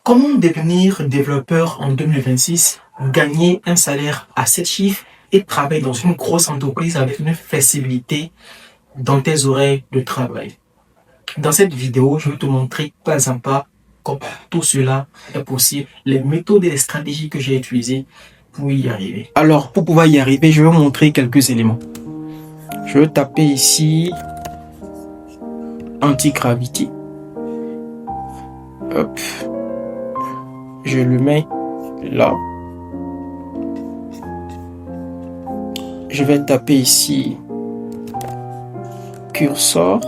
Comment devenir développeur en 2026, gagner un salaire à 7 chiffres et travailler dans une grosse entreprise avec une flexibilité dans tes horaires de travail? Dans cette vidéo, je vais te montrer pas à pas comment tout cela est possible, les méthodes et les stratégies que j'ai utilisées pour y arriver. Alors, pour pouvoir y arriver, je vais vous montrer quelques éléments. Je vais taper ici anti-gravity. Hop. Je le mets là. Je vais taper ici cursor.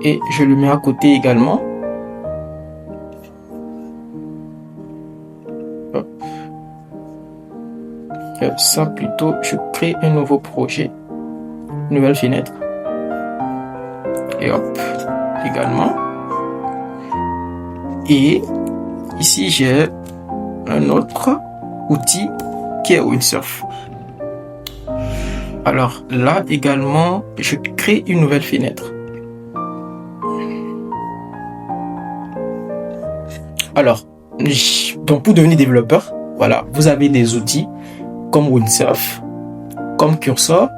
Et je le mets à côté également. Hop. Ça plutôt, je crée un nouveau projet, nouvelle fenêtre. Et hop, également. Et ici, j'ai un autre outil qui est Windsurf. Alors là également, je crée une nouvelle fenêtre. Alors, donc pour devenir développeur, voilà, vous avez des outils comme Windsurf, comme Cursor,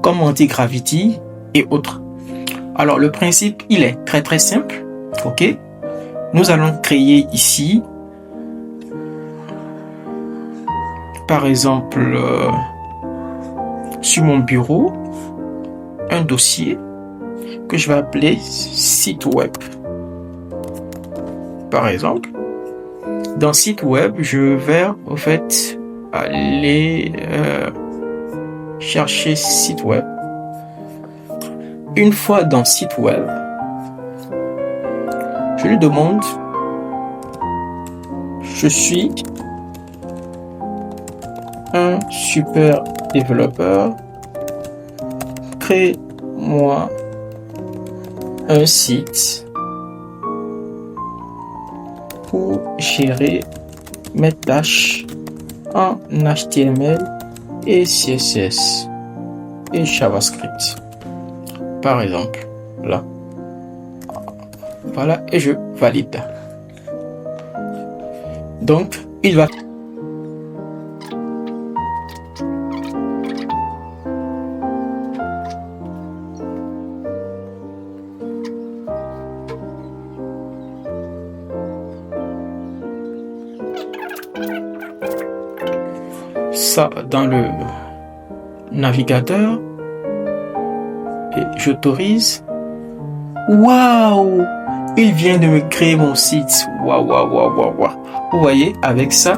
comme Anti-Gravity et autres. Alors, le principe, il est très simple. Ok, nous allons créer ici, par exemple, sur mon bureau, un dossier que je vais appeler site web. Par exemple, dans site web, je vais en fait aller chercher site web. Une fois dans site web, je lui demande, je suis un super développeur, crée-moi un site pour gérer mes tâches en HTML et CSS et JavaScript. Par exemple, là. Voilà, et je valide. Donc, il va... ça dans le navigateur et j'autorise. Waouh, il vient de me créer mon site. Waouh. Vous voyez, avec ça,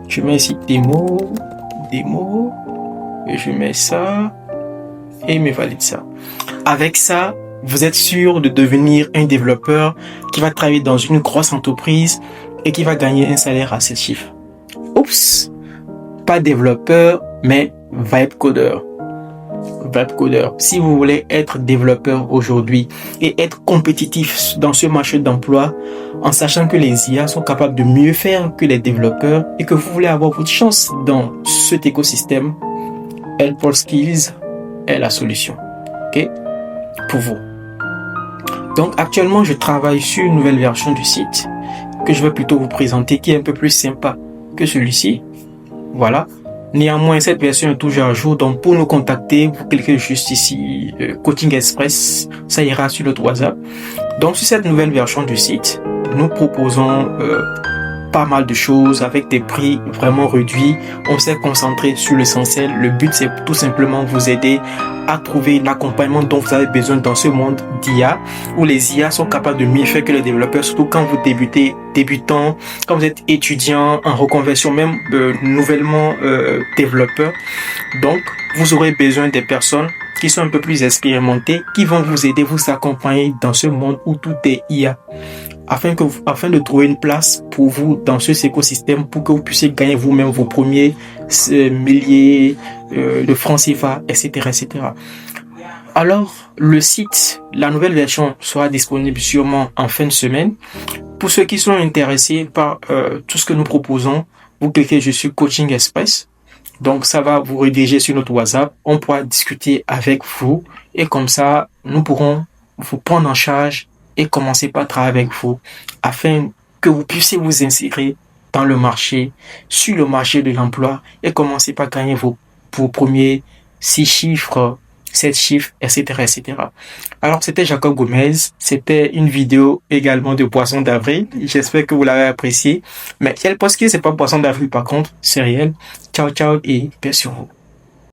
je mets ici démo et je mets ça et il me valide ça. Avec ça, vous êtes sûr de devenir un développeur qui va travailler dans une grosse entreprise et qui va gagner un salaire à 7 chiffres. Oups, pas développeur, mais vibe codeur. Si vous voulez être développeur aujourd'hui et être compétitif dans ce marché d'emploi, en sachant que les IA sont capables de mieux faire que les développeurs et que vous voulez avoir votre chance dans cet écosystème, Helpforskills est la solution. Ok, pour vous. Donc actuellement, je travaille sur une nouvelle version du site que je vais plutôt vous présenter, qui est un peu plus sympa que celui-ci. Voilà. Néanmoins, cette version est toujours à jour. Donc, pour nous contacter, vous cliquez juste ici, Coaching Express. Ça ira sur notre WhatsApp. Donc, sur cette nouvelle version du site, nous proposons pas mal de choses avec des prix vraiment réduits. On s'est concentré sur l'essentiel. Le but, c'est tout simplement vous aider à trouver l'accompagnement dont vous avez besoin dans ce monde d'IA, où les IA sont capables de mieux faire que les développeurs, surtout quand vous débutant, quand vous êtes étudiant en reconversion, même nouvellement développeur. Donc, vous aurez besoin des personnes qui sont un peu plus expérimentées, qui vont vous aider, vous accompagner dans ce monde où tout est IA. Afin de trouver une place pour vous dans ce écosystème, pour que vous puissiez gagner vous-même vos premiers milliers de francs CFA, etc. Alors, le site, la nouvelle version sera disponible sûrement en fin de semaine. Pour ceux qui sont intéressés par tout ce que nous proposons, vous cliquez sur Coaching Express Donc, ça va vous rediriger sur notre WhatsApp. On pourra discuter avec vous et comme ça, nous pourrons vous prendre en charge et commencer par travailler avec vous afin que vous puissiez vous insérer dans le marché, sur le marché de l'emploi et commencer par gagner vos premiers 6 chiffres, 7 chiffres, etc., etc. Alors, c'était Jacob Gomez. C'était une vidéo également de Poisson d'avril. J'espère que vous l'avez apprécié. Mais elle pense que c'est pas Poisson d'avril par contre, c'est réel. Ciao, ciao et paix sur vous.